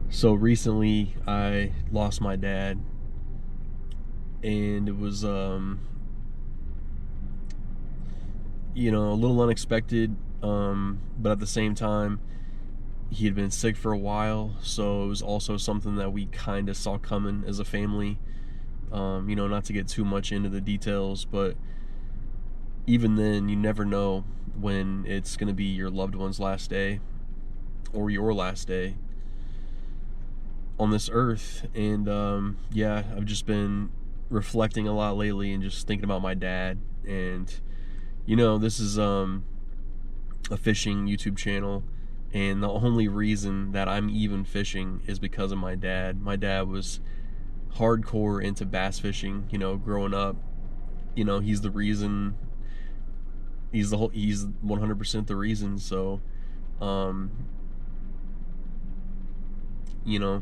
So recently I lost my dad, and it was a little unexpected, but at the same time he had been sick for a while, so it was also something that we kind of saw coming as a family. Not to get too much into the details, but even then you never know when it's going to be your loved one's last day or your last day on this earth. And yeah, I've just been reflecting a lot lately and just thinking about my dad. And this is a fishing YouTube channel, and the only reason that I'm even fishing is because of my dad. My dad was hardcore into bass fishing, growing up. He's the reason. He's 100% the reason. So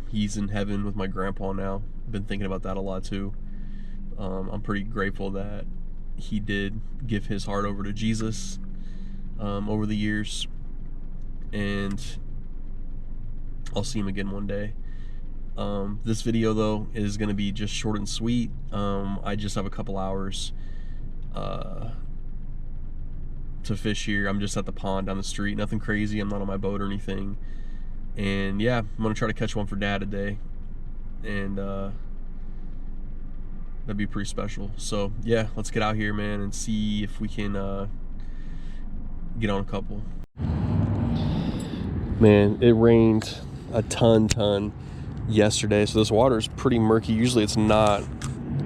he's in heaven with my grandpa now. Been thinking about that a lot too. I'm pretty grateful that he did give his heart over to Jesus over the years, and I'll see him again one day. This video though is going to be just short and sweet. I just have a couple hours to fish here. I'm just at the pond down the street. Nothing crazy. I'm not on my boat or anything. And yeah, I'm gonna try to catch one for Dad today, and that'd be pretty special. So yeah, let's get out here, man, and see if we can get on a couple. Man, it rained a ton yesterday, so this water is pretty murky. Usually it's not.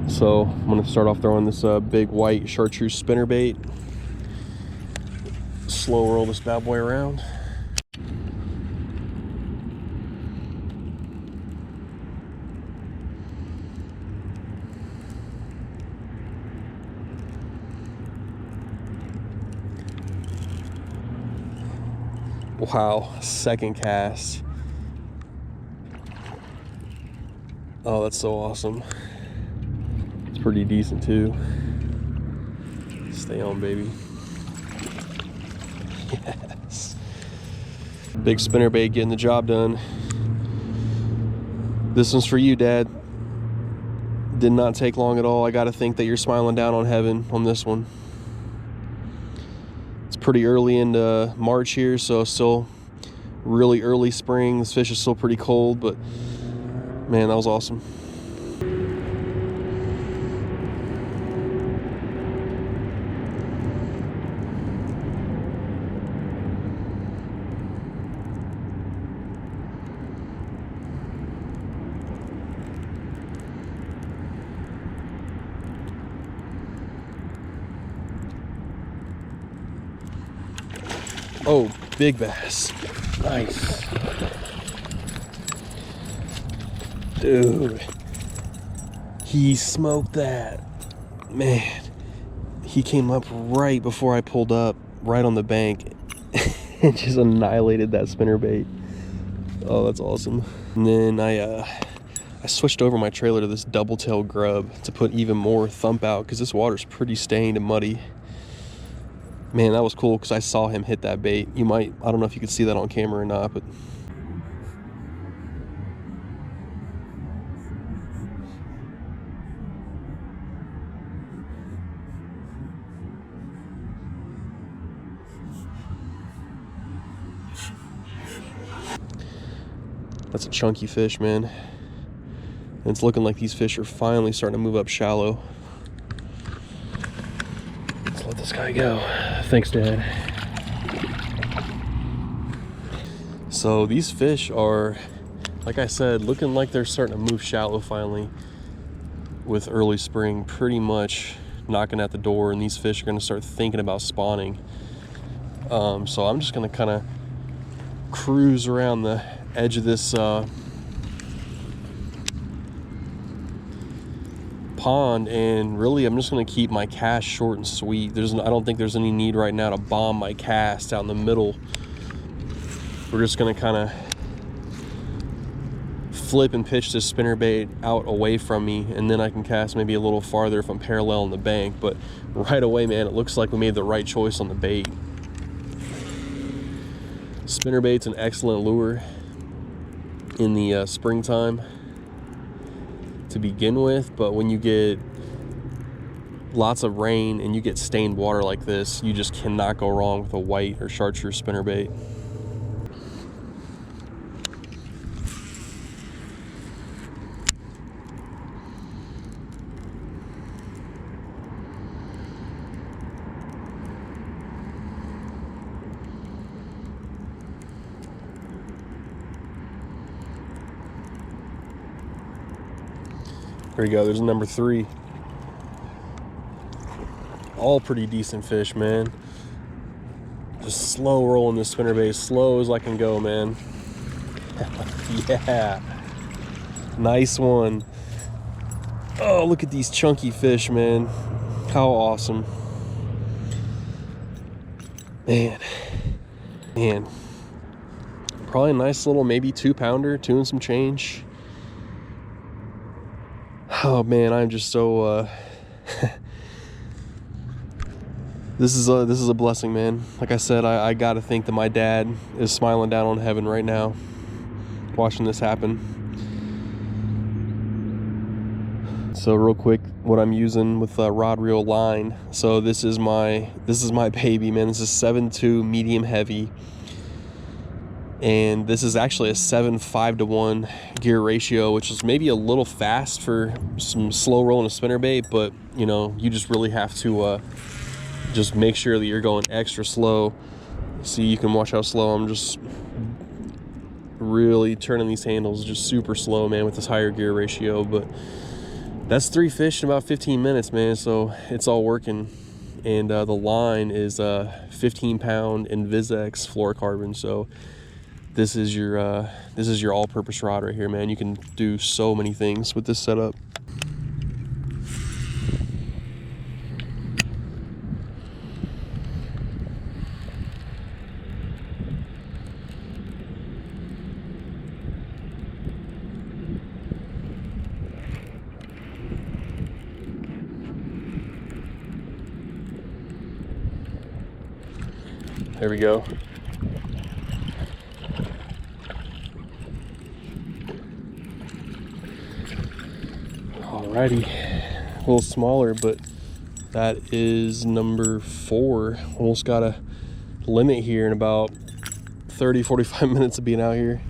So I'm gonna start off throwing this big white chartreuse spinnerbait. Slow roll this bad boy around. Wow, second cast. Oh, that's so awesome. It's pretty decent too. Stay on, baby. Yes. Big spinnerbait getting the job done. This one's for you, Dad. Did not take long at all. I gotta think that you're smiling down on heaven on this one. It's pretty early into March here, so still really early spring. This fish is still pretty cold, but man, that was awesome. Oh, big bass. Nice. Dude, he smoked that. Man, he came up right before I pulled up, right on the bank, and just annihilated that spinnerbait. Oh, that's awesome. And then I switched over my trailer to this double tail grub to put even more thump out, because this water's pretty stained and muddy. Man, that was cool because I saw him hit that bait. I don't know if you could see that on camera or not, but that's a chunky fish, man. And it's looking like these fish are finally starting to move up shallow. Let's let this guy go. Thanks, Dad. So these fish are, like I said, looking like they're starting to move shallow finally, with early spring pretty much knocking at the door, and these fish are going to start thinking about spawning. So I'm just going to kind of cruise around the edge of this pond, and really I'm just going to keep my cast short and sweet. I don't think there's any need right now to bomb my cast out in the middle. We're just going to kind of flip and pitch this spinnerbait out away from me, and then I can cast maybe a little farther if I'm parallel on the bank. But right away, man, it looks like we made the right choice on the bait. Spinnerbait's an excellent lure. in the springtime to begin with, but when you get lots of rain and you get stained water like this, you just cannot go wrong with a white or chartreuse spinnerbait. There you go, there's a number 3. All pretty decent fish, man. Just slow rolling this spinnerbait, as slow as I can go, man. Yeah, nice one. Oh, look at these chunky fish, man. How awesome. Man. Probably a nice little maybe 2-pounder, 2 and some change. Oh man, I'm just so this is a blessing, man. Like I said, I gotta think that my dad is smiling down on heaven right now watching this happen. So real quick, what I'm using with rod reel line. So this is my baby, man. This is 7.2 medium heavy, and this is actually a 7:5 to 1 gear ratio, which is maybe a little fast for some slow rolling a spinnerbait, but you know, you just really have to just make sure that you're going extra slow. See, you can watch how slow I'm just really turning these handles just super slow, man, with this higher gear ratio. But that's 3 fish in about 15 minutes, man, so it's all working. And the line is 15-pound Invisex fluorocarbon, so this is your all-purpose rod right here, man. You can do so many things with this setup. There we go. Alrighty, a little smaller, but that is number 4. Almost got a limit here in about 30-45 minutes of being out here.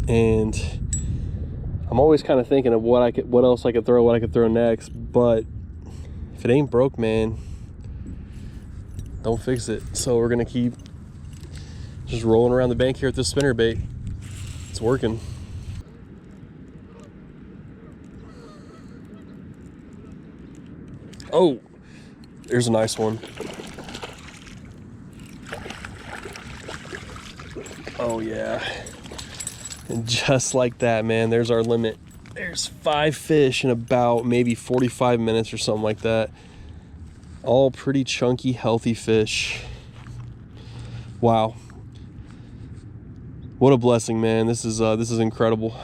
And I'm always kind of thinking of what else I could throw next, but if it ain't broke, man, don't fix it. So we're gonna keep just rolling around the bank here with this spinnerbait. It's working. Oh, there's a nice one. Oh yeah. And just like that, man, there's our limit. There's 5 fish in about maybe 45 minutes or something like that. All pretty chunky, healthy fish. Wow. What a blessing, man. This is incredible.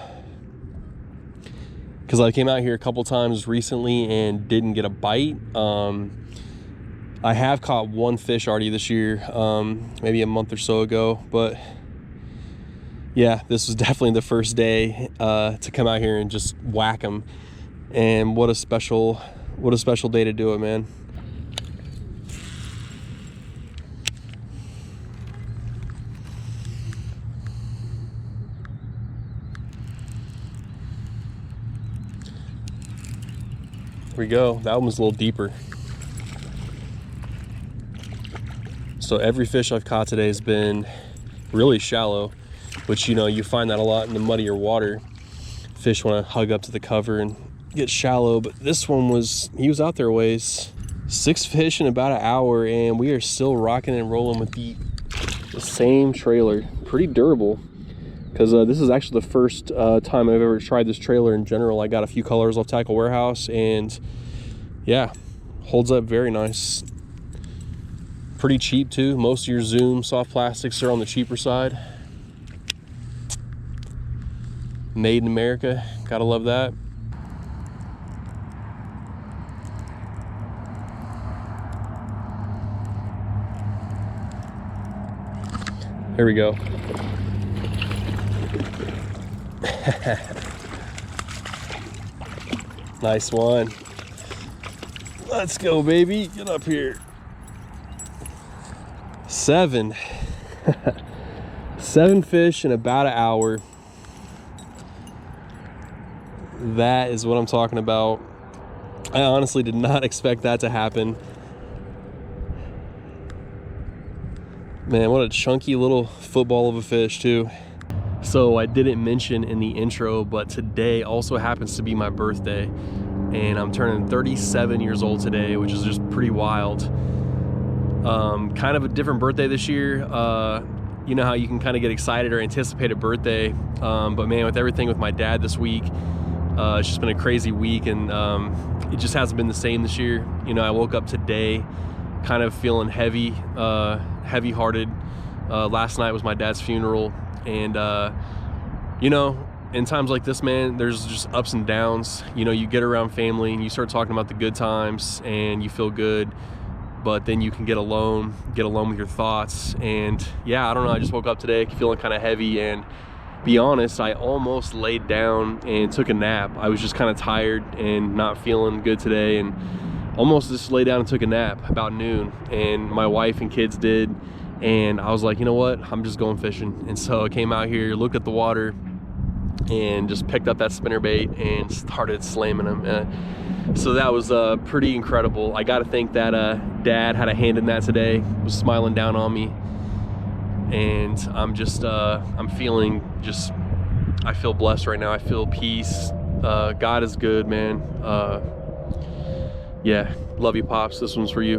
Because I came out here a couple times recently and didn't get a bite. I have caught 1 fish already this year, maybe a month or so ago, but yeah, this was definitely the first day to come out here and just whack them. And what a special day to do it, man. Here we go. That one was a little deeper. So every fish I've caught today has been really shallow, which, you know, you find that a lot in the muddier water. Fish want to hug up to the cover and get shallow, but this one he was out there a ways. 6 fish in about an hour, and we are still rocking and rolling with the same trailer. Pretty durable, because this is actually the first time I've ever tried this trailer in general. I got a few colors off Tackle Warehouse, and yeah, holds up very nice. Pretty cheap too. Most of your Zoom soft plastics are on the cheaper side. Made in America, gotta love that. Here we go. Nice one. Let's go, baby. Get up here. 7. 7 fish in about an hour. That is what I'm talking about. I honestly did not expect that to happen. Man, what a chunky little football of a fish too. So I didn't mention in the intro, but today also happens to be my birthday, and I'm turning 37 years old today, which is just pretty wild. Kind of a different birthday this year. You know how you can kind of get excited or anticipate a birthday, but man, with everything with my dad this week, it's just been a crazy week, and it just hasn't been the same this year. You know, I woke up today kind of feeling heavy-hearted. Last night was my dad's funeral, and you know, in times like this, man, there's just ups and downs. You know, you get around family and you start talking about the good times and you feel good, but then you can get alone with your thoughts. And yeah, I don't know, I just woke up today feeling kind of heavy, and be honest, I almost laid down and took a nap. I was just kind of tired and not feeling good today, and almost just laid down and took a nap about noon, and my wife and kids did, and I was like, you know what, I'm just going fishing. And so I came out here, looked at the water, and just picked up that spinnerbait and started slamming them. So that was pretty incredible. I gotta think that Dad had a hand in that today, was smiling down on me, and I'm just I'm feeling just, I feel blessed right now. I feel peace. God is good, man. Yeah, love you, Pops. This one's for you.